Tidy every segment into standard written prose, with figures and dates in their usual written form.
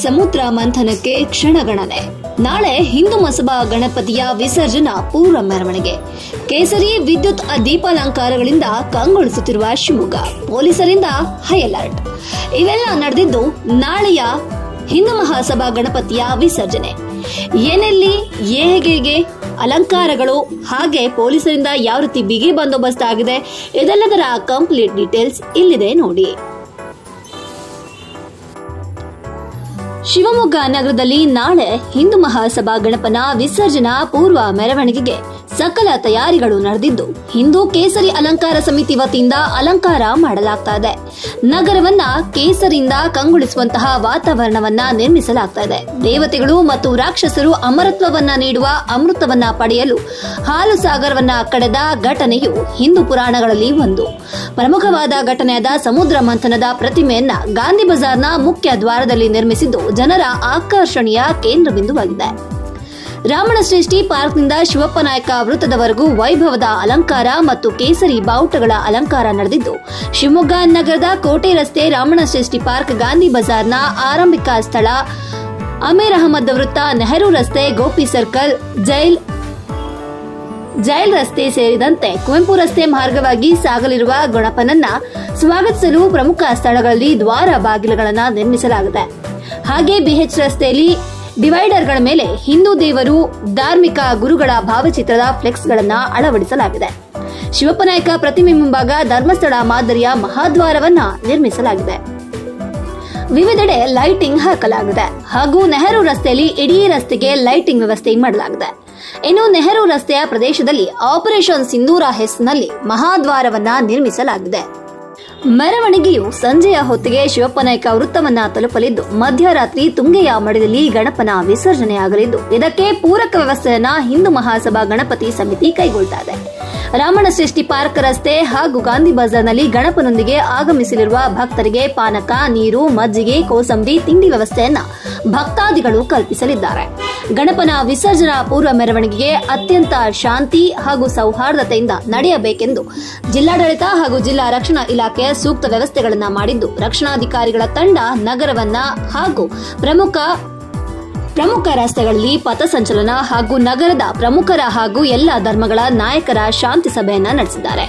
ಸಮುದ್ರ ಮಂಥನಕ್ಕೆ ಕ್ಷಣಗಣನೆ. ನಾಳೆ ಹಿಂದೂ ಮಸಬಾ ಗಣಪತಿಯ ವಿಸರ್ಜನಾ ಪೂರ್ವ ಮೆರವಣಿಗೆ. ಕೇಸರಿ ವಿದ್ಯುತ್ ದೀಪಾಲಂಕಾರಗಳಿಂದ ಕಂಗೊಳಿಸುತ್ತಿರುವ ಶಿವಮೊಗ್ಗ. ಪೊಲೀಸರಿಂದ ಹೈ ಅಲರ್ಟ್. ಇವೆಲ್ಲ ನಡೆದಿದ್ದು ನಾಳೆಯ ಹಿಂದೂ ಮಹಾಸಭಾ ಗಣಪತಿಯ ವಿಸರ್ಜನೆ. ಏನೆಲ್ಲಿ ಹೇಗೆ ಅಲಂಕಾರಗಳು, ಹಾಗೆ ಪೊಲೀಸರಿಂದ ಯಾವ ರೀತಿ ಬಿಗಿ ಬಂದೋಬಸ್ತ್ ಆಗಿದೆ, ಇದೆಲ್ಲದರ ಕಂಪ್ಲೀಟ್ ಡೀಟೇಲ್ಸ್ ಇಲ್ಲಿದೆ ನೋಡಿ. ಶಿವಮೊಗ್ಗ ನಗರದಲ್ಲಿ ನಾಳೆ ಹಿಂದೂ ಮಹಾಸಭಾ ಗಣಪನ ವಿಸರ್ಜನಾ ಪೂರ್ವ ಮೆರವಣಿಗೆಗೆ ಸಕಲ ತಯಾರಿಗಳು ನಡೆದಿದ್ದು, ಹಿಂದೂ ಕೇಸರಿ ಅಲಂಕಾರ ಸಮಿತಿ ವತಿಯಿಂದ ಅಲಂಕಾರ ಮಾಡಲಾಗ್ತಾ ಇದೆ. ನಗರವನ್ನ ಕೇಸರಿಯಿಂದ ಕಂಗೊಳಿಸುವಂತಹ ವಾತಾವರಣವನ್ನ ನಿರ್ಮಿಸಲಾಗ್ತಾ ಇದೆ. ದೇವತೆಗಳು ಮತ್ತು ರಾಕ್ಷಸರು ಅಮರತ್ವವನ್ನ ನೀಡುವ ಅಮೃತವನ್ನ ಪಡೆಯಲು ಹಾಲು ಸಾಗರವನ್ನ ಕಡೆದ ಘಟನೆಯು ಹಿಂದೂ ಪುರಾಣಗಳಲ್ಲಿ ಒಂದು. ಪ್ರಮುಖವಾದ ಘಟನೆಯಾದ ಸಮುದ್ರ ಮಂಥನದ ಪ್ರತಿಮೆಯನ್ನ ಗಾಂಧಿ ಬಜಾರ್ನ ಮುಖ್ಯ ದ್ವಾರದಲ್ಲಿ ನಿರ್ಮಿಸಿದ್ದು ಜನರ ಆಕರ್ಷಣೆಯ ಕೇಂದ್ರ ಬಿಂದುವಾಗಿದೆ. ರಾಮಣಶ್ರೇಷ್ಠಿ ಪಾರ್ಕ್ನಿಂದ ಶಿವಪ್ಪ ನಾಯಕ ವೃತ್ತದವರೆಗೂ ವೈಭವದ ಅಲಂಕಾರ ಮತ್ತು ಕೇಸರಿ ಬಾವುಟಗಳ ಅಲಂಕಾರ ನಡೆದಿದ್ದು, ಶಿವಮೊಗ್ಗ ನಗರದ ಕೋಟೆ ರಸ್ತೆ, ರಾಮಣಶ್ರೇಷ್ಠಿ ಪಾರ್ಕ್, ಗಾಂಧಿ ಬಜಾರ್ನ ಆರಂಭಿಕ ಸ್ಥಳ, ಅಮೀರ್ ಅಹಮದ್ ವೃತ್ತ, ನೆಹರು ರಸ್ತೆ, ಗೋಪಿ ಸರ್ಕಲ್, ಜೈಲ್ ರಸ್ತೆ ಸೇರಿದಂತೆ ಕುವೆಂಪು ರಸ್ತೆ ಮಾರ್ಗವಾಗಿ ಸಾಗಲಿರುವ ಗಣಪನನ್ನ ಸ್ವಾಗತಿಸಲು ಪ್ರಮುಖ ಸ್ಥಳಗಳಲ್ಲಿ ದ್ವಾರ ಬಾಗಿಲುಗಳನ್ನು ನಿರ್ಮಿಸಲಾಗಿದೆ. ಹಾಗೆ ಬಿಎಚ್ ರಸ್ತೆಯಲ್ಲಿ ಡಿವೈಡರ್ಗಳ ಮೇಲೆ ಹಿಂದೂ ದೇವರು, ಧಾರ್ಮಿಕ ಗುರುಗಳ ಭಾವಚಿತ್ರದ ಫ್ಲೆಕ್ಸ್ಗಳನ್ನು ಅಳವಡಿಸಲಾಗಿದೆ. ಶಿವಪ್ಪ ನಾಯಕ ಪ್ರತಿಮೆ ಮುಂಭಾಗ ಧರ್ಮಸ್ಥಳ ಮಾದರಿಯ ಮಹಾದ್ವಾರವನ್ನ ನಿರ್ಮಿಸಲಾಗಿದೆ. ವಿವಿಧೆಡೆ ಲೈಟಿಂಗ್ ಹಾಕಲಾಗಿದೆ. ಹಾಗೂ ನೆಹರು ರಸ್ತೆಯಲ್ಲಿ ಇಡೀ ರಸ್ತೆಗೆ ಲೈಟಿಂಗ್ ವ್ಯವಸ್ಥೆ ಮಾಡಲಾಗಿದೆ. ಇನ್ನು ನೆಹರು ರಸ್ತೆಯ ಪ್ರದೇಶದಲ್ಲಿ ಆಪರೇಷನ್ ಸಿಂಧೂರ ಹೆಸರಿನಲ್ಲಿ ಮಹಾದ್ವಾರವನ್ನ ನಿರ್ಮಿಸಲಾಗಿದೆ. ಮೆರವಣಿಗೆಯು ಸಂಜೆಯ ಹೊತ್ತಿಗೆ ಶಿವಪ್ಪ ನಾಯಕ ವೃತ್ತವನ್ನ ತಲುಪಲಿದ್ದು, ಮಧ್ಯರಾತ್ರಿ ತುಂಗೆಯ ಮಠದಲ್ಲಿ ಗಣಪನ ವಿಸರ್ಜನೆಯಾಗಲಿದ್ದು, ಇದಕ್ಕೆ ಪೂರಕ ವ್ಯವಸ್ಥೆಯನ್ನ ಹಿಂದೂ ಮಹಾಸಭಾ ಗಣಪತಿ ಸಮಿತಿ ಕೈಗೊಳ್ತಾ ಇದೆ. ರಾಮಣಶ್ರೇಷ್ಠಿ ಪಾರ್ಕ್ ರಸ್ತೆ ಹಾಗೂ ಗಾಂಧಿ ಬಜಾರ್ನಲ್ಲಿ ಗಣಪನೊಂದಿಗೆ ಆಗಮಿಸಲಿರುವ ಭಕ್ತರಿಗೆ ಪಾನಕ, ನೀರು, ಮಜ್ಜಿಗೆ, ಕೋಸಂಬರಿ, ತಿಂಡಿ ವ್ಯವಸ್ಥೆಯನ್ನ ಭಕ್ತಾದಿಗಳು ಕಲ್ಪಿಸಲಿದ್ದಾರೆ. ಗಣಪನ ವಿಸರ್ಜನಾ ಪೂರ್ವ ಮೆರವಣಿಗೆಗೆ ಅತ್ಯಂತ ಶಾಂತಿ ಹಾಗೂ ಸೌಹಾರ್ದತೆಯಿಂದ ನಡೆಯಬೇಕೆಂದು ಜಿಲ್ಲಾಡಳಿತ ಹಾಗೂ ಜಿಲ್ಲಾ ರಕ್ಷಣಾ ಇಲಾಖೆಯ ಸೂಕ್ತ ವ್ಯವಸ್ಥೆಗಳನ್ನು ಮಾಡಿದ್ದು, ರಕ್ಷಣಾಧಿಕಾರಿಗಳ ತಂಡ ನಗರವನ್ನ ಹಾಗೂ ಪ್ರಮುಖ ರಸ್ತೆಗಳಲ್ಲಿ ಪಥಸಂಚಲನ ಹಾಗೂ ನಗರದ ಪ್ರಮುಖರ ಹಾಗೂ ಎಲ್ಲ ಧರ್ಮಗಳ ನಾಯಕರ ಶಾಂತಿ ಸಭೆಯನ್ನ ನಡೆಸಿದ್ದಾರೆ.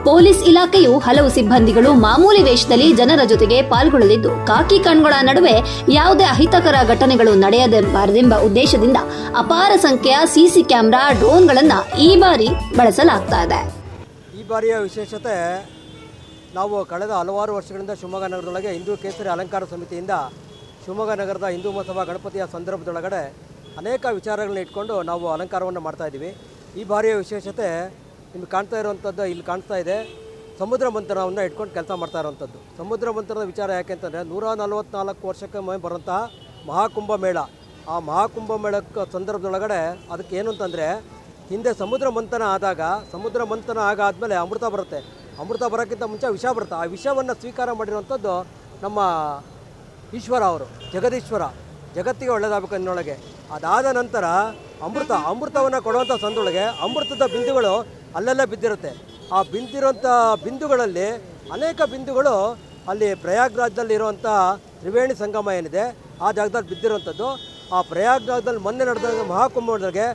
ಪೊಲೀಸ್ ಇಲಾಖೆಯು ಹಲವು ಸಿಬ್ಬಂದಿಗಳು ಮಾಮೂಲಿ ವೇಷದಲ್ಲಿ ಜನರ ಜೊತೆಗೆ ಪಾಲ್ಗೊಳ್ಳಲಿದ್ದು, ಕಾಕಿ ಕಣ್ಗಳ ನಡುವೆ ಯಾವುದೇ ಅಹಿತಕರ ಘಟನೆಗಳು ನಡೆಯಬಾರದೆಂಬ ಉದ್ದೇಶದಿಂದ ಅಪಾರ ಸಂಖ್ಯೆಯ ಸಿಸಿ ಕ್ಯಾಮೆರಾ, ಡ್ರೋನ್ಗಳನ್ನು ಈ ಬಾರಿ ಬಳಸಲಾಗ್ತಾ ಇದೆ. ಈ ಬಾರಿಯ ವಿಶೇಷತೆ, ನಾವು ಕಳೆದ ಹಲವಾರು ವರ್ಷಗಳಿಂದ ಶಿವಮೊಗ್ಗ ನಗರದೊಳಗೆ ಹಿಂದೂ ಕೇಸರಿ ಅಲಂಕಾರ ಸಮಿತಿಯಿಂದ ಶಿವಮೊಗ್ಗ ನಗರದ ಹಿಂದೂ ಮಹಾಸಭಾ ಗಣಪತಿಯ ಸಂದರ್ಭದೊಳಗಡೆ ಅನೇಕ ವಿಚಾರಗಳನ್ನ ಇಟ್ಕೊಂಡು ನಾವು ಅಲಂಕಾರವನ್ನು ಮಾಡ್ತಾಯಿದ್ದೀವಿ. ಈ ಬಾರಿಯ ವಿಶೇಷತೆ ನಿಮಗೆ ಕಾಣ್ತಾ ಇರುವಂಥದ್ದು, ಇಲ್ಲಿ ಕಾಣಿಸ್ತಾ ಇದೆ, ಸಮುದ್ರ ಮಂಥನವನ್ನು ಇಟ್ಕೊಂಡು ಕೆಲಸ ಮಾಡ್ತಾ ಇರುವಂಥದ್ದು. ಸಮುದ್ರ ಮಂಥನದ ವಿಚಾರ ಯಾಕೆ ಅಂತಂದರೆ, 144 ವರ್ಷಕ್ಕೊಮ್ಮೆ ಬರುವಂತಹ ಮಹಾಕುಂಭ ಮೇಳ. ಆ ಮಹಾಕುಂಭ ಮೇಳಕ್ಕೆ ಸಂದರ್ಭದೊಳಗಡೆ ಅದಕ್ಕೆ ಏನು ಅಂತಂದರೆ, ಹಿಂದೆ ಸಮುದ್ರ ಮಂಥನ ಆಗಾದಮೇಲೆ ಅಮೃತ ಬರುತ್ತೆ. ಅಮೃತ ಬರೋಕ್ಕಿಂತ ಮುಂಚೆ ವಿಷ ಬರುತ್ತೆ. ಆ ವಿಷವನ್ನು ಸ್ವೀಕಾರ ಮಾಡಿರುವಂಥದ್ದು ನಮ್ಮ ಈಶ್ವರ ಅವರು, ಜಗದೀಶ್ವರ, ಜಗತ್ತಿಗೆ ಒಳ್ಳೆಯದಾಗಬೇಕು ಅನ್ನೋಳಗೆ. ಅದಾದ ನಂತರ ಅಮೃತವನ್ನು ಕೊಡುವಂಥ ಸಂದೊಳಗೆ ಅಮೃತದ ಬಿಂದುಗಳು ಅಲ್ಲೆಲ್ಲ ಬಿದ್ದಿರುತ್ತೆ. ಆ ಬಿದ್ದಿರೋಂಥ ಬಿಂದುಗಳಲ್ಲಿ ಅನೇಕ ಬಿಂದುಗಳು ಅಲ್ಲಿ ಪ್ರಯಾಗ್ರಾಜ್ದಲ್ಲಿ ಇರುವಂಥ ತ್ರಿವೇಣಿ ಸಂಗಮ ಏನಿದೆ ಆ ಜಾಗದಲ್ಲಿ ಬಿದ್ದಿರುವಂಥದ್ದು. ಆ ಪ್ರಯಾಗ್ರಾಜ್ದಲ್ಲಿ ಮೊನ್ನೆ ನಡೆದ ಮಹಾಕುಂಭದೊಳಗೆ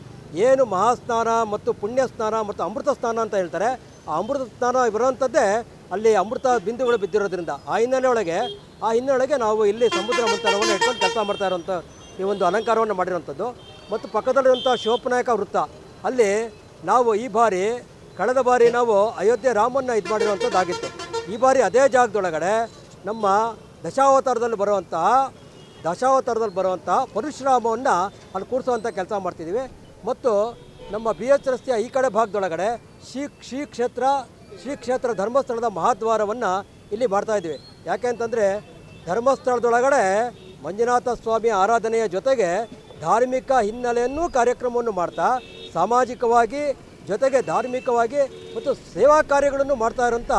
ಏನು ಮಹಾಸ್ನಾನ ಮತ್ತು ಪುಣ್ಯ ಸ್ನಾನ ಮತ್ತು ಅಮೃತ ಸ್ನಾನ ಅಂತ ಹೇಳ್ತಾರೆ, ಆ ಅಮೃತ ಸ್ನಾನ ಬರುವಂಥದ್ದೇ ಅಲ್ಲಿ ಅಮೃತ ಬಿಂದುಗಳು ಬಿದ್ದಿರೋದ್ರಿಂದ ಆ ಹಿನ್ನೆಲೆಯೊಳಗೆ ನಾವು ಇಲ್ಲಿ ಸಮುದ್ರ ಮಂಥನವನ್ನು ಇಟ್ಕೊಂಡು ಕೆಲಸ ಮಾಡ್ತಾ ಇರೋಂಥ ಈ ಒಂದು ಅಲಂಕಾರವನ್ನು ಮಾಡಿರೋಂಥದ್ದು. ಮತ್ತು ಪಕ್ಕದಲ್ಲಿರುವಂಥ ಶಿವಪ್ಪ ನಾಯಕ ವೃತ್ತ, ಅಲ್ಲಿ ನಾವು ಕಳೆದ ಬಾರಿ ನಾವು ಅಯೋಧ್ಯೆ ರಾಮನ್ನ ಇದು ಮಾಡಿರುವಂಥದ್ದಾಗಿತ್ತು. ಈ ಬಾರಿ ಅದೇ ಜಾಗದೊಳಗಡೆ ನಮ್ಮ ದಶಾವತಾರದಲ್ಲಿ ಬರುವಂಥ ಪರಶುರಾಮವನ್ನು ಅಲ್ಲಿ ಕೂರಿಸುವಂಥ ಕೆಲಸ ಮಾಡ್ತಿದ್ದೀವಿ. ಮತ್ತು ನಮ್ಮ BH ರಸ್ತೆಯ ಈ ಕಡೆ ಭಾಗದೊಳಗಡೆ ಶ್ರೀ ಕ್ಷೇತ್ರ ಧರ್ಮಸ್ಥಳದ ಮಹಾದ್ವಾರವನ್ನು ಇಲ್ಲಿ ಮಾಡ್ತಾಯಿದ್ದೀವಿ. ಯಾಕೆ ಅಂತಂದರೆ, ಧರ್ಮಸ್ಥಳದೊಳಗಡೆ ಮಂಜುನಾಥ ಸ್ವಾಮಿ ಆರಾಧನೆಯ ಜೊತೆಗೆ ಧಾರ್ಮಿಕ ಹಿನ್ನೆಲೆಯನ್ನು ಕಾರ್ಯಕ್ರಮವನ್ನು ಮಾಡ್ತಾ ಸಾಮಾಜಿಕವಾಗಿ ಜೊತೆಗೆ ಧಾರ್ಮಿಕವಾಗಿ ಮತ್ತು ಸೇವಾ ಕಾರ್ಯಗಳನ್ನು ಮಾಡ್ತಾ ಇರೋಂಥ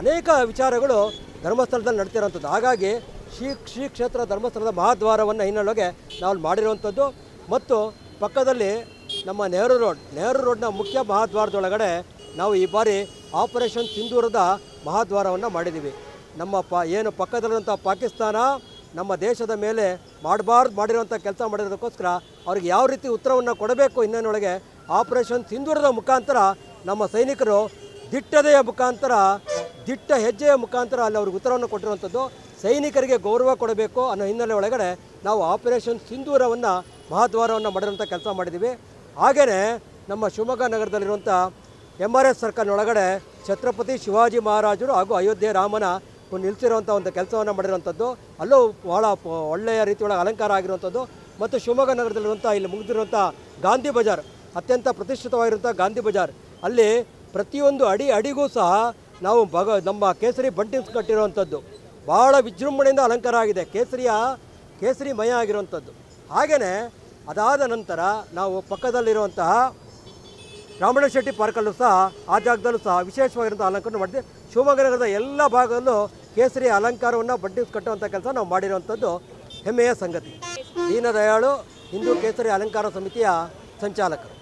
ಅನೇಕ ವಿಚಾರಗಳು ಧರ್ಮಸ್ಥಳದಲ್ಲಿ ನಡ್ತಿರೋಂಥದ್ದು. ಹಾಗಾಗಿ ಶ್ರೀ ಕ್ಷೇತ್ರ ಧರ್ಮಸ್ಥಳದ ಮಹಾದ್ವಾರವನ್ನು ಹಿನ್ನೆಲೆಗೆ ನಾವು ಮಾಡಿರುವಂಥದ್ದು. ಮತ್ತು ಪಕ್ಕದಲ್ಲಿ ನಮ್ಮ ನೆಹರು ರೋಡ್ನ ಮುಖ್ಯ ಮಹಾದ್ವಾರದೊಳಗಡೆ ನಾವು ಈ ಬಾರಿ ಆಪರೇಷನ್ ಸಿಂಧೂರದ ಮಹಾದ್ವಾರವನ್ನು ಮಾಡಿದ್ದೀವಿ. ನಮ್ಮ ಏನು ಪಕ್ಕದಲ್ಲಿರುವಂಥ ಪಾಕಿಸ್ತಾನ, ನಮ್ಮ ದೇಶದ ಮೇಲೆ ಮಾಡಿರೋಂಥ ಕೆಲಸ ಮಾಡಿರೋದಕ್ಕೋಸ್ಕರ ಅವ್ರಿಗೆ ಯಾವ ರೀತಿ ಉತ್ತರವನ್ನು ಕೊಡಬೇಕು ಇನ್ನೊಳಗೆ ಆಪರೇಷನ್ ಸಿಂಧೂರದ ಮುಖಾಂತರ ನಮ್ಮ ಸೈನಿಕರು ದಿಟ್ಟತೆಯ ಮುಖಾಂತರ ದಿಟ್ಟ ಹೆಜ್ಜೆಯ ಮುಖಾಂತರ ಅಲ್ಲಿ ಅವ್ರಿಗೆ ಉತ್ತರವನ್ನು ಕೊಟ್ಟಿರುವಂಥದ್ದು. ಸೈನಿಕರಿಗೆ ಗೌರವ ಕೊಡಬೇಕು ಅನ್ನೋ ಹಿನ್ನೆಲೆ ಒಳಗಡೆ ನಾವು ಆಪರೇಷನ್ ಸಿಂಧೂರವನ್ನು ಮಹಾದ್ವಾರವನ್ನು ಮಾಡಿರೋಂಥ ಕೆಲಸ ಮಾಡಿದ್ದೀವಿ. ಹಾಗೆಯೇ ನಮ್ಮ ಶಿವಮೊಗ್ಗ ನಗರದಲ್ಲಿರುವಂಥ MRS ಸರ್ಕಲ್ನೊಳಗಡೆ ಛತ್ರಪತಿ ಶಿವಾಜಿ ಮಹಾರಾಜರು ಹಾಗೂ ಅಯೋಧ್ಯೆ ರಾಮನ ನಿಲ್ಲಿಸಿರುವಂಥ ಒಂದು ಕೆಲಸವನ್ನು ಮಾಡಿರುವಂಥದ್ದು. ಅಲ್ಲೂ ಭಾಳ ಒಳ್ಳೆಯ ರೀತಿಯೊಳಗೆ ಅಲಂಕಾರ ಆಗಿರುವಂಥದ್ದು. ಮತ್ತು ಶಿವಮೊಗ್ಗ ನಗರದಲ್ಲಿರುವಂಥ ಇಲ್ಲಿ ಮುಗಿದಿರುವಂಥ ಗಾಂಧಿ ಬಜಾರ್, ಅತ್ಯಂತ ಪ್ರತಿಷ್ಠಿತವಾಗಿರುವಂಥ ಗಾಂಧಿ ಬಜಾರ್, ಅಲ್ಲಿ ಪ್ರತಿಯೊಂದು ಅಡಿಗೂ ಸಹ ನಾವು ನಮ್ಮ ಕೇಸರಿ ಬಂಟಿಂಗ್ಸ್ ಕಟ್ಟಿರುವಂಥದ್ದು ಭಾಳ ವಿಜೃಂಭಣೆಯಿಂದ ಅಲಂಕಾರ ಆಗಿದೆ, ಕೇಸರಿಮಯ ಆಗಿರುವಂಥದ್ದು. ಹಾಗೆಯೇ ಅದಾದ ನಂತರ ನಾವು ಪಕ್ಕದಲ್ಲಿರುವಂತಹ ರಾಮಣ್ಣ ಶೆಟ್ಟಿ ಪಾರ್ಕಲ್ಲೂ ಸಹ ಆ ಜಾಗದಲ್ಲೂ ಸಹ ವಿಶೇಷವಾಗಿರುವಂಥ ಅಲಂಕಾರ ಮಾಡಿದೆ. ಶಿವಮೊಗ್ಗ ನಗರದ ಎಲ್ಲ ಭಾಗದಲ್ಲೂ ಕೇಸರಿ ಅಲಂಕಾರವನ್ನು ಬಂಟಿಂಗ್ಸ್ ಕಟ್ಟುವಂಥ ಕೆಲಸ ನಾವು ಮಾಡಿರುವಂಥದ್ದು ಹೆಮ್ಮೆಯ ಸಂಗತಿ. ದೀನದಯಾಳು ಹಿಂದೂ ಕೇಸರಿ ಅಲಂಕಾರ ಸಮಿತಿಯ ಸಂಚಾಲಕರು.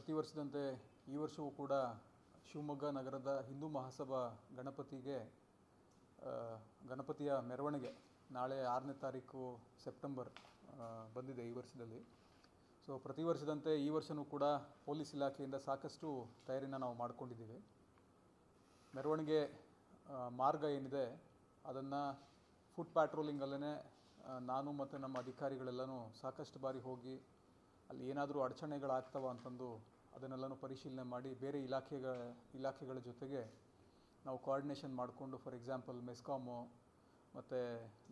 ಪ್ರತಿ ವರ್ಷದಂತೆ ಈ ವರ್ಷವೂ ಕೂಡ ಶಿವಮೊಗ್ಗ ನಗರದ ಹಿಂದೂ ಮಹಾಸಭಾ ಗಣಪತಿಯ ಮೆರವಣಿಗೆ ನಾಳೆ 6ನೇ ತಾರೀಕು ಸೆಪ್ಟೆಂಬರ್ ಬಂದಿದೆ ಈ ವರ್ಷದಲ್ಲಿ. ಸೊ ಪ್ರತಿ ವರ್ಷದಂತೆ ಈ ವರ್ಷವೂ ಕೂಡ ಪೊಲೀಸ್ ಇಲಾಖೆಯಿಂದ ಸಾಕಷ್ಟು ತಯಾರಿನ ನಾವು ಮಾಡಿಕೊಂಡಿದ್ದೀವಿ. ಮೆರವಣಿಗೆ ಮಾರ್ಗ ಏನಿದೆ ಅದನ್ನು ಫುಟ್ ಪ್ಯಾಟ್ರೋಲಿಂಗಲ್ಲೇ ನಾನು ಮತ್ತು ನಮ್ಮ ಅಧಿಕಾರಿಗಳೆಲ್ಲನೂ ಸಾಕಷ್ಟು ಬಾರಿ ಹೋಗಿ ಅಲ್ಲಿ ಏನಾದರೂ ಅಡಚಣೆಗಳಾಗ್ತವ ಅಂತಂದು ಅದನ್ನೆಲ್ಲನೂ ಪರಿಶೀಲನೆ ಮಾಡಿ ಬೇರೆ ಇಲಾಖೆಗಳ ಜೊತೆಗೆ ನಾವು ಕೋಆರ್ಡಿನೇಷನ್ ಮಾಡಿಕೊಂಡು, ಫಾರ್ ಎಕ್ಸಾಂಪಲ್ ಮೆಸ್ಕಾಮು ಮತ್ತು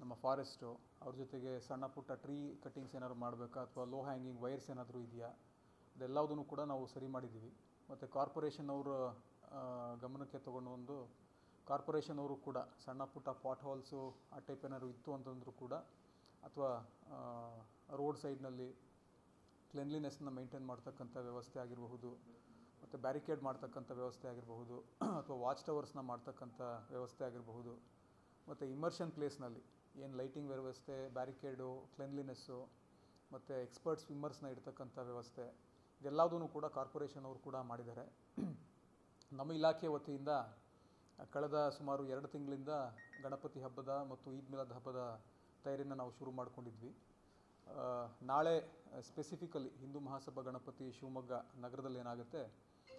ನಮ್ಮ ಫಾರೆಸ್ಟು ಅವ್ರ ಜೊತೆಗೆ ಸಣ್ಣ ಪುಟ್ಟ ಟ್ರೀ ಕಟ್ಟಿಂಗ್ಸ್ ಏನಾದ್ರು ಮಾಡಬೇಕಾ ಅಥವಾ ಲೋ ಹ್ಯಾಂಗಿಂಗ್ ವೈರ್ಸ್ ಏನಾದರೂ ಇದೆಯಾ ಅದೆಲ್ಲದನ್ನು ಕೂಡ ನಾವು ಸರಿ ಮಾಡಿದ್ದೀವಿ. ಮತ್ತು ಕಾರ್ಪೊರೇಷನ್ ಅವರು ಗಮನಕ್ಕೆ ತೊಗೊಂಡು ಕಾರ್ಪೊರೇಷನ್ ಅವರು ಕೂಡ ಸಣ್ಣ ಪುಟ್ಟ ಪಾಟ್ ಹೋಲ್ಸು ಆ ಟೈಪ್ ಏನಾದ್ರು ಇತ್ತು ಅಂತಂದರೂ ಕೂಡ, ಅಥವಾ ರೋಡ್ ಸೈಡ್ನಲ್ಲಿ ಕ್ಲೆನ್ಲಿನೆಸ್ನ ಮೇಂಟೈನ್ ಮಾಡ್ತಕ್ಕಂಥ ವ್ಯವಸ್ಥೆ ಆಗಿರಬಹುದು, ಮತ್ತು ಬ್ಯಾರಿಕೇಡ್ ಮಾಡ್ತಕ್ಕಂಥ ವ್ಯವಸ್ಥೆ ಆಗಿರಬಹುದು, ಅಥವಾ ವಾಚ್ ಟವರ್ಸ್ನ ಮಾಡ್ತಕ್ಕಂಥ ವ್ಯವಸ್ಥೆ ಆಗಿರಬಹುದು, ಮತ್ತು ಇಮರ್ಷನ್ ಪ್ಲೇಸ್ನಲ್ಲಿ ಏನು ಲೈಟಿಂಗ್ ವ್ಯವಸ್ಥೆ, ಬ್ಯಾರಿಕೇಡು, ಕ್ಲೆನ್ಲಿನೆಸ್ಸು ಮತ್ತು ಎಕ್ಸ್ಪರ್ಟ್ ಸ್ವಿಮ್ಮರ್ಸ್ನ ಇಡ್ತಕ್ಕಂಥ ವ್ಯವಸ್ಥೆ ಇದೆಲ್ಲದೂ ಕೂಡ ಕಾರ್ಪೊರೇಷನ್ ಅವರು ಕೂಡ ಮಾಡಿದ್ದಾರೆ. ನಮ್ಮ ಇಲಾಖೆ ವತಿಯಿಂದ ಕಳೆದ ಸುಮಾರು 2 ತಿಂಗಳಿಂದ ಗಣಪತಿ ಹಬ್ಬದ ಮತ್ತು ಈದ್ ಮಿಲಾದ್ ಹಬ್ಬದ ತಯಾರಿನ ನಾವು ಶುರು ಮಾಡ್ಕೊಂಡಿದ್ವಿ. ನಾಳೆ ಸ್ಪೆಸಿಫಿಕಲಿ ಹಿಂದೂ ಮಹಾಸಭಾ ಗಣಪತಿ ಶಿವಮೊಗ್ಗ ನಗರದಲ್ಲಿ ಏನಾಗುತ್ತೆ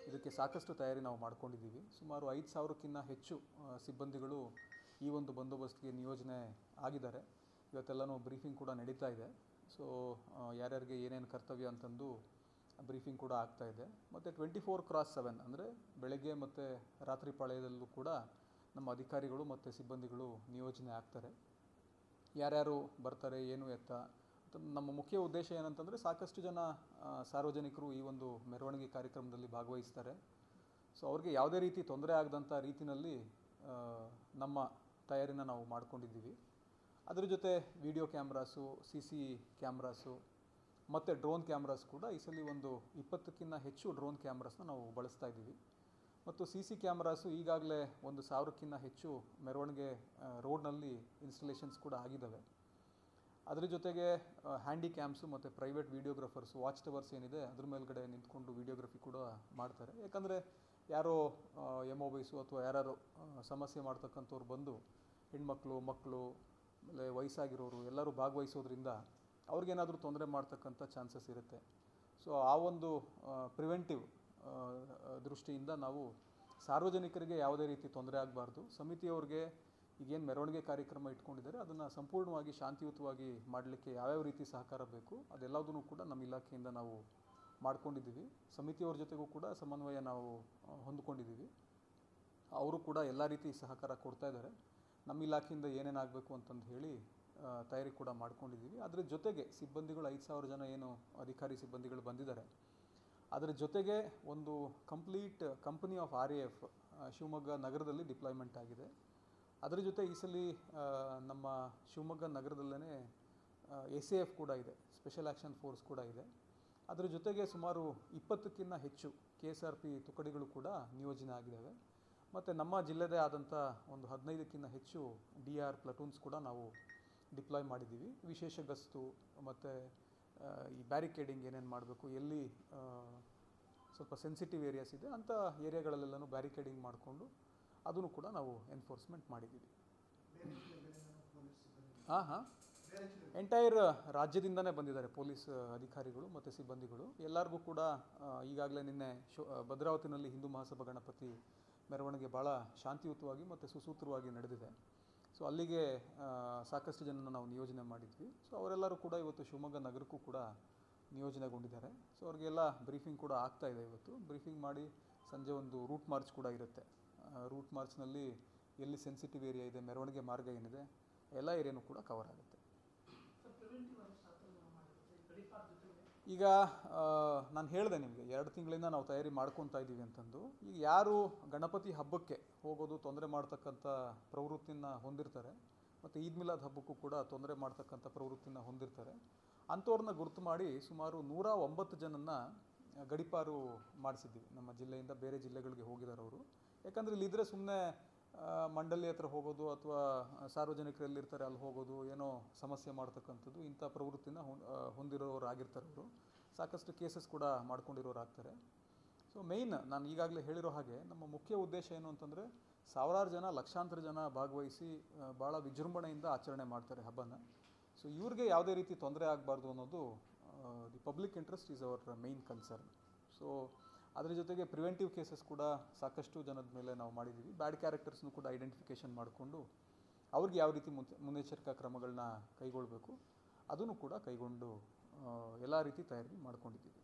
ಇದಕ್ಕೆ ಸಾಕಷ್ಟು ತಯಾರಿ ನಾವು ಮಾಡ್ಕೊಂಡಿದ್ದೀವಿ. ಸುಮಾರು 5,000ಕ್ಕಿಂತ ಹೆಚ್ಚು ಸಿಬ್ಬಂದಿಗಳು ಈ ಒಂದು ಬಂದೋಬಸ್ತ್ಗೆ ನಿಯೋಜನೆ ಆಗಿದ್ದಾರೆ. ಇವತ್ತೆಲ್ಲನೂ ಬ್ರೀಫಿಂಗ್ ಕೂಡ ನಡೀತಾ ಇದೆ. ಸೊ ಯಾರ್ಯಾರಿಗೆ ಏನೇನು ಕರ್ತವ್ಯ ಅಂತಂದು ಬ್ರೀಫಿಂಗ್ ಕೂಡ ಆಗ್ತಾಯಿದೆ. ಮತ್ತು 24/7 ಅಂದರೆ ಬೆಳಗ್ಗೆ ಮತ್ತು ರಾತ್ರಿ ಪಾಳ್ಯದಲ್ಲೂ ಕೂಡ ನಮ್ಮ ಅಧಿಕಾರಿಗಳು ಮತ್ತು ಸಿಬ್ಬಂದಿಗಳು ನಿಯೋಜನೆ ಆಗ್ತಾರೆ. ಯಾರ್ಯಾರು ಬರ್ತಾರೆ, ಏನು ಎತ್ತ, ನಮ್ಮ ಮುಖ್ಯ ಉದ್ದೇಶ ಏನಂತಂದರೆ ಸಾಕಷ್ಟು ಜನ ಸಾರ್ವಜನಿಕರು ಈ ಒಂದು ಮೆರವಣಿಗೆ ಕಾರ್ಯಕ್ರಮದಲ್ಲಿ ಭಾಗವಹಿಸ್ತಾರೆ. ಸೊ ಅವ್ರಿಗೆ ಯಾವುದೇ ರೀತಿ ತೊಂದರೆ ಆಗದಂಥ ರೀತಿಯಲ್ಲಿ ನಮ್ಮ ತಯಾರಿನ ನಾವು ಮಾಡ್ಕೊಂಡಿದ್ದೀವಿ. ಅದ್ರ ಜೊತೆ ವಿಡಿಯೋ ಕ್ಯಾಮ್ರಾಸು, CC ಕ್ಯಾಮ್ರಾಸು ಮತ್ತು ಡ್ರೋನ್ ಕ್ಯಾಮ್ರಾಸ್ ಕೂಡ ಈ ಸಲ ಒಂದು 20ಕ್ಕಿಂತ ಹೆಚ್ಚು ಡ್ರೋನ್ ಕ್ಯಾಮ್ರಾಸ್ನ ನಾವು ಬಳಸ್ತಾ ಇದ್ದೀವಿ. ಮತ್ತು CC ಕ್ಯಾಮ್ರಾಸು ಈಗಾಗಲೇ 1,000ಕ್ಕಿಂತ ಹೆಚ್ಚು ಮೆರವಣಿಗೆ ರೋಡ್ನಲ್ಲಿ ಇನ್ಸ್ಟಾಲೇಷನ್ಸ್ ಕೂಡ ಆಗಿದ್ದಾವೆ. ಅದರ ಜೊತೆಗೆ ಹ್ಯಾಂಡಿ ಕ್ಯಾಮ್ಸು ಮತ್ತು ಪ್ರೈವೇಟ್ ವೀಡಿಯೋಗ್ರಾಫರ್ಸು, ವಾಚ್ ಟವರ್ಸ್ ಏನಿದೆ ಅದ್ರ ಮೇಲ್ಗಡೆ ನಿಂತ್ಕೊಂಡು ವೀಡಿಯೋಗ್ರಫಿ ಕೂಡ ಮಾಡ್ತಾರೆ. ಯಾಕಂದರೆ ಯಾರೋ MOBs ಅಥವಾ ಯಾರು ಸಮಸ್ಯೆ ಮಾಡ್ತಕ್ಕಂಥವ್ರು ಬಂದು ಹೆಣ್ಮಕ್ಳು, ಮಕ್ಕಳು, ಆಮೇಲೆ ವಯಸ್ಸಾಗಿರೋರು ಎಲ್ಲರೂ ಭಾಗವಹಿಸೋದ್ರಿಂದ ಅವ್ರಿಗೇನಾದರೂ ತೊಂದರೆ ಮಾಡ್ತಕ್ಕಂಥ ಚಾನ್ಸಸ್ ಇರುತ್ತೆ. ಸೊ ಆ ಒಂದು ಪ್ರಿವೆಂಟಿವ್ ದೃಷ್ಟಿಯಿಂದ ನಾವು ಸಾರ್ವಜನಿಕರಿಗೆ ಯಾವುದೇ ರೀತಿ ತೊಂದರೆ ಆಗಬಾರ್ದು, ಸಮಿತಿಯವ್ರಿಗೆ ಈಗೇನು ಮೆರವಣಿಗೆ ಕಾರ್ಯಕ್ರಮ ಇಟ್ಕೊಂಡಿದ್ದಾರೆ ಅದನ್ನು ಸಂಪೂರ್ಣವಾಗಿ ಶಾಂತಿಯುತವಾಗಿ ಮಾಡಲಿಕ್ಕೆ ಯಾವ್ಯಾವ ರೀತಿ ಸಹಕಾರ ಬೇಕು ಅದೆಲ್ಲದೂ ಕೂಡ ನಮ್ಮ ಇಲಾಖೆಯಿಂದ ನಾವು ಮಾಡ್ಕೊಂಡಿದ್ದೀವಿ. ಸಮಿತಿಯವ್ರ ಜೊತೆಗೂ ಕೂಡ ಸಮನ್ವಯ ನಾವು ಹೊಂದ್ಕೊಂಡಿದ್ದೀವಿ. ಅವರು ಕೂಡ ಎಲ್ಲ ರೀತಿ ಸಹಕಾರ ಕೊಡ್ತಾ ಇದ್ದಾರೆ. ನಮ್ಮ ಇಲಾಖೆಯಿಂದ ಏನೇನಾಗಬೇಕು ಅಂತಂದು ಹೇಳಿ ತಯಾರಿ ಕೂಡ ಮಾಡ್ಕೊಂಡಿದ್ದೀವಿ. ಅದರ ಜೊತೆಗೆ ಸಿಬ್ಬಂದಿಗಳು 5,000 ಜನ ಏನು ಅಧಿಕಾರಿ ಸಿಬ್ಬಂದಿಗಳು ಬಂದಿದ್ದಾರೆ, ಅದರ ಜೊತೆಗೆ ಒಂದು complete company of RAF Shivamogga ನಗರದಲ್ಲಿ ಡಿಪ್ಲಾಯ್ಮೆಂಟ್ ಆಗಿದೆ. ಅದರ ಜೊತೆ ಈ ಸಲ ನಮ್ಮ ಶಿವಮೊಗ್ಗ ನಗರದಲ್ಲೇ SAF ಕೂಡ ಇದೆ, ಸ್ಪೆಷಲ್ ಆ್ಯಕ್ಷನ್ ಫೋರ್ಸ್ ಕೂಡ ಇದೆ. ಅದರ ಜೊತೆಗೆ ಸುಮಾರು 20ಕ್ಕಿಂತ ಹೆಚ್ಚು KSRP ತುಕಡಿಗಳು ಕೂಡ ನಿಯೋಜನೆ ಆಗಿದ್ದಾವೆ. ಮತ್ತು ನಮ್ಮ ಜಿಲ್ಲೆದೇ ಆದಂಥ ಒಂದು 15ಕ್ಕಿಂತ ಹೆಚ್ಚು DR ಪ್ಲಟೂನ್ಸ್ ಕೂಡ ನಾವು ಡಿಪ್ಲಾಯ್ ಮಾಡಿದ್ದೀವಿ. ವಿಶೇಷ ಗಸ್ತು ಮತ್ತು ಈ ಬ್ಯಾರಿಕೇಡಿಂಗ್ ಏನೇನು ಮಾಡಬೇಕು, ಎಲ್ಲಿ ಸ್ವಲ್ಪ ಸೆನ್ಸಿಟಿವ್ ಏರಿಯಾಸ್ ಇದೆ ಅಂಥ ಏರಿಯಾಗಳಲ್ಲೆಲ್ಲನೂ ಬ್ಯಾರಿಕೇಡಿಂಗ್ ಮಾಡಿಕೊಂಡು ಅದನ್ನು ಕೂಡ ನಾವು ಎನ್ಫೋರ್ಸ್ಮೆಂಟ್ ಮಾಡಿದ್ದೀವಿ. ಎಂಟೈರ್ ರಾಜ್ಯದಿಂದನೇ ಬಂದಿದ್ದಾರೆ ಪೊಲೀಸ್ ಅಧಿಕಾರಿಗಳು ಮತ್ತು ಸಿಬ್ಬಂದಿಗಳು. ಎಲ್ಲರಿಗೂ ಕೂಡ ಈಗಾಗಲೇ ನಿನ್ನೆ ಭದ್ರಾವತಿನಲ್ಲಿ ಹಿಂದೂ ಮಹಾಸಭಾ ಗಣಪತಿ ಮೆರವಣಿಗೆ ಭಾಳ ಶಾಂತಿಯುತವಾಗಿ ಮತ್ತು ಸುಸೂತ್ರವಾಗಿ ನಡೆದಿದೆ. ಸೊ ಅಲ್ಲಿಗೆ ಸಾಕಷ್ಟು ಜನನ ನಾವು ನಿಯೋಜನೆ ಮಾಡಿದ್ವಿ. ಸೊ ಅವರೆಲ್ಲರೂ ಕೂಡ ಇವತ್ತು ಶಿವಮೊಗ್ಗ ನಗರಕ್ಕೂ ಕೂಡ ನಿಯೋಜನೆಗೊಂಡಿದ್ದಾರೆ. ಸೊ ಅವ್ರಿಗೆಲ್ಲ ಬ್ರೀಫಿಂಗ್ ಕೂಡ ಆಗ್ತಾಯಿದೆ. ಇವತ್ತು ಬ್ರೀಫಿಂಗ್ ಮಾಡಿ ಸಂಜೆ ಒಂದು ರೂಟ್ ಮಾರ್ಚ್ ಕೂಡ ಇರುತ್ತೆ. ರೂಟ್ ಮಾರ್ಚ್ನಲ್ಲಿ ಎಲ್ಲಿ ಸೆನ್ಸಿಟಿವ್ ಏರಿಯಾ ಇದೆ, ಮೆರವಣಿಗೆ ಮಾರ್ಗ ಏನಿದೆ ಎಲ್ಲ ಏರಿಯಾನೂ ಕೂಡ ಕವರ್ ಆಗುತ್ತೆ. ಈಗ ನಾನು ಹೇಳಿದೆ ನಿಮಗೆ 2 ತಿಂಗಳಿಂದ ನಾವು ತಯಾರಿ ಮಾಡ್ಕೊತಾ ಇದ್ದೀವಿ ಅಂತಂದು. ಈಗ ಯಾರು ಗಣಪತಿ ಹಬ್ಬಕ್ಕೆ ಹೋಗೋದು ತೊಂದರೆ ಮಾಡ್ತಕ್ಕಂಥ ಪ್ರವೃತ್ತಿನ ಹೊಂದಿರ್ತಾರೆ ಮತ್ತು ಈದ್ ಮಿಲಾದ್ ಹಬ್ಬಕ್ಕೂ ಕೂಡ ತೊಂದರೆ ಮಾಡ್ತಕ್ಕಂಥ ಪ್ರವೃತ್ತಿನ ಹೊಂದಿರ್ತಾರೆ, ಅಂಥವ್ರನ್ನ ಗುರುತು ಮಾಡಿ ಸುಮಾರು 109 ಜನನ್ನ ಗಡೀಪಾರು ಮಾಡಿಸಿದ್ದೀವಿ. ನಮ್ಮ ಜಿಲ್ಲೆಯಿಂದ ಬೇರೆ ಜಿಲ್ಲೆಗಳಿಗೆ ಹೋಗಿದ್ದಾರೆ ಅವರು. ಯಾಕಂದರೆ ಇಲ್ಲಿದ್ದರೆ ಸುಮ್ಮನೆ ಮಂಡಳಿ ಹತ್ರ ಹೋಗೋದು ಅಥವಾ ಸಾರ್ವಜನಿಕರಲ್ಲಿರ್ತಾರೆ ಅಲ್ಲಿ ಹೋಗೋದು, ಏನೋ ಸಮಸ್ಯೆ ಮಾಡ್ತಕ್ಕಂಥದ್ದು, ಇಂಥ ಪ್ರವೃತ್ತಿನ ಹೊಂದಿರೋರು ಆಗಿರ್ತಾರೆ ಅವರು. ಸಾಕಷ್ಟು ಕೇಸಸ್ ಕೂಡ ಮಾಡ್ಕೊಂಡಿರೋರು ಆಗ್ತಾರೆ. ಸೊ ಮೇಯ್ನ್ ನಾನು ಈಗಾಗಲೇ ಹೇಳಿರೋ ಹಾಗೆ ನಮ್ಮ ಮುಖ್ಯ ಉದ್ದೇಶ ಏನು ಅಂತಂದರೆ ಸಾವಿರಾರು ಜನ ಲಕ್ಷಾಂತರ ಜನ ಭಾಗವಹಿಸಿ ಭಾಳ ವಿಜೃಂಭಣೆಯಿಂದ ಆಚರಣೆ ಮಾಡ್ತಾರೆ ಹಬ್ಬನ. ಸೊ ಇವ್ರಿಗೆ ಯಾವುದೇ ರೀತಿ ತೊಂದರೆ ಆಗಬಾರ್ದು ಅನ್ನೋದು the public interest is our main concern. So ಅದ್ರ ಜೊತೆಗೆ ಪ್ರಿವೆಂಟಿವ್ ಕೇಸಸ್ ಕೂಡ ಸಾಕಷ್ಟು ಜನದ ಮೇಲೆ ನಾವು ಮಾಡಿದ್ದೀವಿ. ಬ್ಯಾಡ್ ಕ್ಯಾರೆಕ್ಟರ್ಸ್ನು ಕೂಡ ಐಡೆಂಟಿಫಿಕೇಷನ್ ಮಾಡಿಕೊಂಡು ಅವ್ರಿಗೆ ಯಾವ ರೀತಿ ಮುನ್ನೆಚ್ಚರಿಕಾ ಕ್ರಮಗಳನ್ನ ಕೈಗೊಳ್ಳಬೇಕು ಅದನ್ನು ಕೂಡ ಕೈಗೊಂಡು ಎಲ್ಲ ರೀತಿ ತಯಾರಿ ಮಾಡ್ಕೊಂಡಿದ್ದೀವಿ.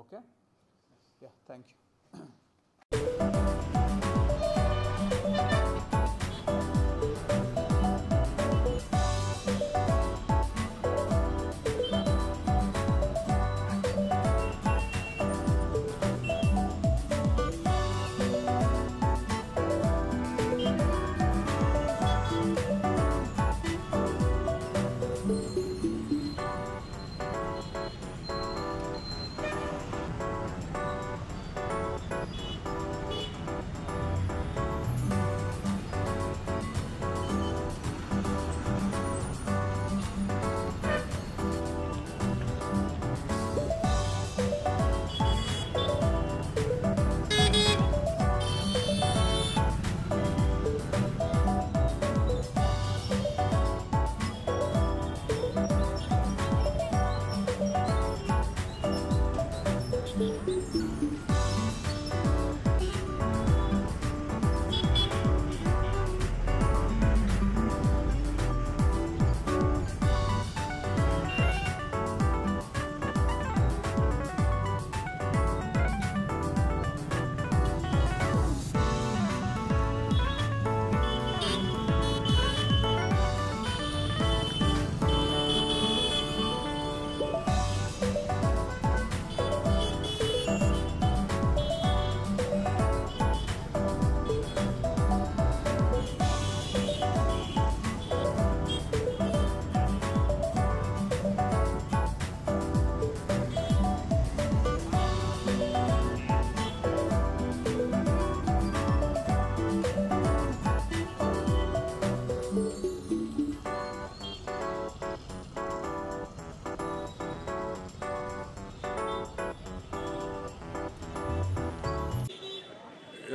Okay, yeah, thank you.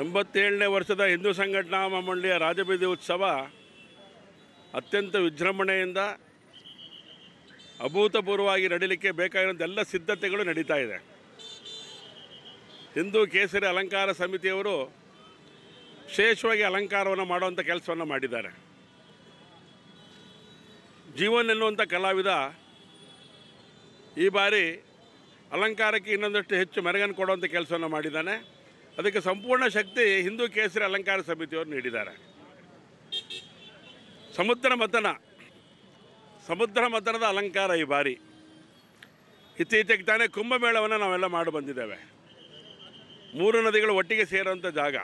ಎಂಬತ್ತೇಳನೇ ವರ್ಷದ ಹಿಂದೂ ಸಂಘಟನಾ ಮಹಾಮಂಡಳಿಯ ರಾಜಬೀದಿ ಉತ್ಸವ ಅತ್ಯಂತ ವಿಜೃಂಭಣೆಯಿಂದ ಅಭೂತಪೂರ್ವವಾಗಿ ನಡೀಲಿಕ್ಕೆ ಬೇಕಾಗಿರುವಂಥ ಎಲ್ಲ ಸಿದ್ಧತೆಗಳು ನಡೀತಾ ಇದೆ. ಹಿಂದೂ ಕೇಸರಿ ಅಲಂಕಾರ ಸಮಿತಿಯವರು ವಿಶೇಷವಾಗಿ ಅಲಂಕಾರವನ್ನು ಮಾಡುವಂಥ ಕೆಲಸವನ್ನು ಮಾಡಿದ್ದಾರೆ. ಜೀವನ್ ಎನ್ನುವಂಥ ಕಲಾವಿದ ಈ ಬಾರಿ ಅಲಂಕಾರಕ್ಕೆ ಇನ್ನೊಂದಷ್ಟು ಹೆಚ್ಚು ಮೆರುಗನ್ನು ಕೊಡುವಂಥ ಕೆಲಸವನ್ನು ಮಾಡಿದ್ದಾನೆ. ಅದಕ್ಕೆ ಸಂಪೂರ್ಣ ಶಕ್ತಿ ಹಿಂದೂ ಕೇಸರಿ ಅಲಂಕಾರ ಸಮಿತಿಯವರು ನೀಡಿದ್ದಾರೆ. ಸಮುದ್ರ ಮಥನದ ಅಲಂಕಾರ ಈ ಬಾರಿ ಇತ್ತೀಚೆಗೆ ತಾನೇ ಕುಂಭಮೇಳವನ್ನು ನಾವೆಲ್ಲ ಮಾಡಿ ಬಂದಿದ್ದೇವೆ. 3 ನದಿಗಳು ಒಟ್ಟಿಗೆ ಸೇರುವಂಥ ಜಾಗ.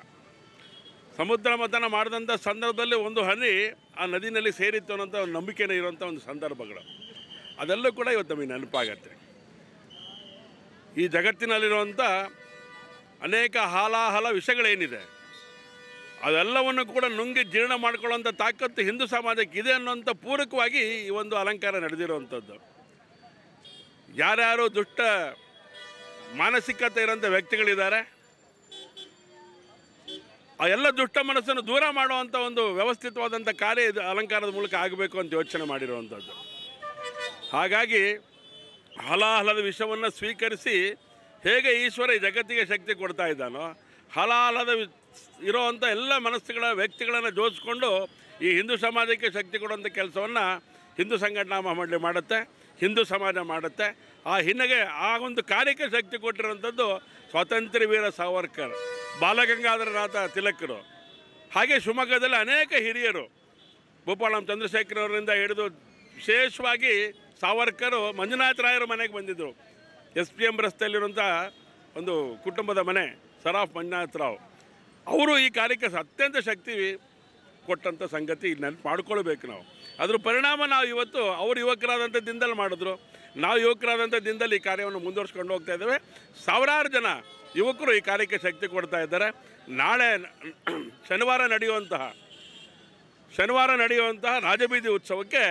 ಸಮುದ್ರ ಮಥನ ಮಾಡಿದಂಥ ಸಂದರ್ಭದಲ್ಲಿ ಒಂದು ಹನಿ ಆ ನದಿನಲ್ಲಿ ಸೇರಿತ್ತು ಅನ್ನೋಂಥ ಒಂದು ನಂಬಿಕೆನೇ ಇರುವಂಥ ಒಂದು ಸಂದರ್ಭಗಳು ಅದೆಲ್ಲೂ ಕೂಡ ಇವತ್ತು ನಮಗೆ ನೆನಪಾಗತ್ತೆ. ಈ ಜಗತ್ತಿನಲ್ಲಿರುವಂಥ ಅನೇಕ ಹಾಲಾಹಲ ವಿಷಯಗಳೇನಿದೆ ಅದೆಲ್ಲವನ್ನು ಕೂಡ ನುಂಗಿ ಜೀರ್ಣ ಮಾಡ್ಕೊಳ್ಳೋಂಥ ತಾಕತ್ತು ಹಿಂದೂ ಸಮಾಜಕ್ಕೆ ಇದೆ ಅನ್ನೋಂಥ ಪೂರಕವಾಗಿ ಈ ಒಂದು ಅಲಂಕಾರ ನಡೆದಿರುವಂಥದ್ದು. ಯಾರ್ಯಾರು ದುಷ್ಟ ಮಾನಸಿಕತೆ ಇರೋಂಥ ವ್ಯಕ್ತಿಗಳಿದ್ದಾರೆ ಆ ಎಲ್ಲ ದುಷ್ಟ ಮನಸ್ಸನ್ನು ದೂರ ಮಾಡುವಂಥ ಒಂದು ವ್ಯವಸ್ಥಿತವಾದಂಥ ಕಾರ್ಯ ಇದು ಅಲಂಕಾರದ ಮೂಲಕ ಆಗಬೇಕು ಅಂತ ಯೋಚನೆ ಮಾಡಿರುವಂಥದ್ದು. ಹಾಗಾಗಿ ಹಲಾಹಲದ ವಿಷಯವನ್ನು ಸ್ವೀಕರಿಸಿ ಹೇಗೆ ಈಶ್ವರ ಈ ಜಗತ್ತಿಗೆ ಶಕ್ತಿ ಕೊಡ್ತಾ ಇದ್ದಾನೋ ಹಲಾಹಲದ ಇರೋವಂಥ ಎಲ್ಲ ಮನಸ್ಸುಗಳ ವ್ಯಕ್ತಿಗಳನ್ನು ಜೋಡಿಸ್ಕೊಂಡು ಈ ಹಿಂದೂ ಸಮಾಜಕ್ಕೆ ಶಕ್ತಿ ಕೊಡುವಂಥ ಕೆಲಸವನ್ನು ಹಿಂದೂ ಸಂಘಟನಾ ಮಹಾಮಂಡಳಿ ಮಾಡುತ್ತೆ, ಹಿಂದೂ ಸಮಾಜ ಮಾಡುತ್ತೆ. ಆ ಹಿನ್ನೆಲೆ ಆ ಒಂದು ಕಾರ್ಯಕ್ಕೆ ಶಕ್ತಿ ಕೊಟ್ಟಿರುವಂಥದ್ದು ಸ್ವಾತಂತ್ರ್ಯ ವೀರ ಸಾವರ್ಕರ್, ಬಾಲಗಂಗಾಧರನಾಥ ತಿಲಕರು, ಹಾಗೆ ಶಿವಮೊಗ್ಗದಲ್ಲಿ ಅನೇಕ ಹಿರಿಯರು ಗೋಪಾಲಂ ಚಂದ್ರಶೇಖರವರಿಂದ ಹಿಡಿದು ವಿಶೇಷವಾಗಿ ಸಾವರ್ಕರು ಮಂಜುನಾಥ ರಾಯರ ಮನೆಗೆ ಬಂದಿದ್ದರು. SPM ರಸ್ತೆಯಲ್ಲಿರುವಂಥ ಒಂದು ಕುಟುಂಬದ ಮನೆ, ಸರಾಫ್ ಮಂಜುನಾಥ ರಾವ್ ಅವರು ಈ ಕಾರ್ಯಕ್ಕೆ ಅತ್ಯಂತ ಶಕ್ತಿ ಕೊಟ್ಟಂಥ ಸಂಗತಿ ನೆನಪು ಮಾಡ್ಕೊಳ್ಬೇಕು ನಾವು. ಅದ್ರ ಪರಿಣಾಮ ನಾವು ಇವತ್ತು ಅವರು ಯುವಕರಾದಂಥ ದಿನದಲ್ಲಿ ಮಾಡಿದ್ರು, ನಾವು ಯುವಕರಾದಂಥ ದಿನದಲ್ಲಿ ಈ ಕಾರ್ಯವನ್ನು ಮುಂದುವರ್ಸ್ಕೊಂಡು ಹೋಗ್ತಾ ಇದ್ದೇವೆ. ಸಾವಿರಾರು ಜನ ಯುವಕರು ಈ ಕಾರ್ಯಕ್ಕೆ ಶಕ್ತಿ ಕೊಡ್ತಾ ಇದ್ದಾರೆ. ನಾಳೆ ಶನಿವಾರ ನಡೆಯುವಂತಹ ರಾಜಬೀದಿ ಉತ್ಸವಕ್ಕೆ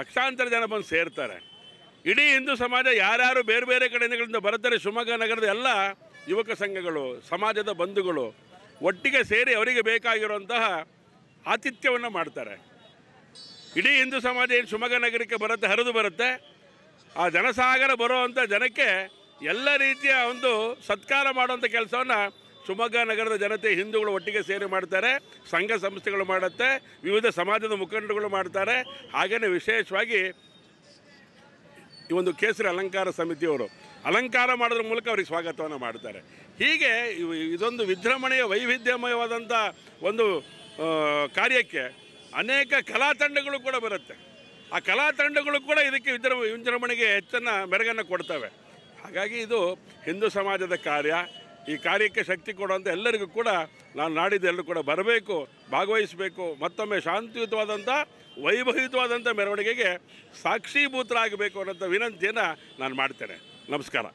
ಲಕ್ಷಾಂತರ ಜನ ಬಂದು ಸೇರ್ತಾರೆ. ಇಡೀ ಹಿಂದೂ ಸಮಾಜ ಯಾರ್ಯಾರು ಬೇರೆ ಬೇರೆ ಕಡೆಗಳಿಂದ ಬರ್ತಾರೆ, ಶಿವಮೊಗ್ಗ ನಗರದ ಎಲ್ಲ ಯುವಕ ಸಂಘಗಳು, ಸಮಾಜದ ಬಂಧುಗಳು ಒಟ್ಟಿಗೆ ಸೇರಿ ಅವರಿಗೆ ಬೇಕಾಗಿರುವಂತಹ ಆತಿಥ್ಯವನ್ನು ಮಾಡ್ತಾರೆ. ಇಡೀ ಹಿಂದೂ ಸಮಾಜ ಏನು ಶಿವಮೊಗ್ಗ ನಗರಕ್ಕೆ ಬರುತ್ತೆ, ಹರಿದು ಬರುತ್ತೆ. ಆ ಜನಸಾಗರ ಬರುವಂಥ ಜನಕ್ಕೆ ಎಲ್ಲ ರೀತಿಯ ಒಂದು ಸತ್ಕಾರ ಮಾಡುವಂಥ ಕೆಲಸವನ್ನು ಶಿವಮೊಗ್ಗ ನಗರದ ಜನತೆ, ಹಿಂದೂಗಳು ಒಟ್ಟಿಗೆ ಸೇರಿ ಮಾಡ್ತಾರೆ. ಸಂಘ ಸಂಸ್ಥೆಗಳು ಮಾಡುತ್ತೆ, ವಿವಿಧ ಸಮಾಜದ ಮುಖಂಡರುಗಳು ಮಾಡ್ತಾರೆ. ಹಾಗೆಯೇ ವಿಶೇಷವಾಗಿ ಈ ಒಂದು ಕೇಸರಿ ಅಲಂಕಾರ ಸಮಿತಿಯವರು ಅಲಂಕಾರ ಮಾಡೋದ್ರ ಮೂಲಕ ಅವ್ರಿಗೆ ಸ್ವಾಗತವನ್ನು ಮಾಡ್ತಾರೆ. ಹೀಗೆ ಇದೊಂದು ವಿಜೃಂಭಣೆಯ ವೈವಿಧ್ಯಮಯವಾದಂಥ ಒಂದು ಕಾರ್ಯಕ್ಕೆ ಅನೇಕ ಕಲಾ ತಂಡಗಳು ಕೂಡ ಬರುತ್ತೆ. ಆ ಕಲಾ ತಂಡಗಳು ಕೂಡ ಇದಕ್ಕೆ ವಿಜೃಂಭಣೆಗೆ ಹೆಚ್ಚನ್ನು ಮೆರುಗನ್ನು ಕೊಡ್ತವೆ. ಹಾಗಾಗಿ ಇದು ಹಿಂದೂ ಸಮಾಜದ ಕಾರ್ಯ. ಈ ಕಾರ್ಯಕ್ಕೆ ಶಕ್ತಿ ಕೊಡುವಂಥ ಎಲ್ಲರಿಗೂ ಕೂಡ ನಾನು ನಾಡಿದ್ದು ಎಲ್ಲರೂ ಕೂಡ ಬರಬೇಕು, ಭಾಗವಹಿಸಬೇಕು. ಮತ್ತೊಮ್ಮೆ ಶಾಂತಿಯುತವಾದಂಥ ವೈಭವಯುತವಾದಂಥ ಮೆರವಣಿಗೆಗೆ ಸಾಕ್ಷೀಭೂತರಾಗಬೇಕು ಅನ್ನೋಂಥ ವಿನಂತಿಯನ್ನು ನಾನು ಮಾಡ್ತೇನೆ. ನಮಸ್ಕಾರ.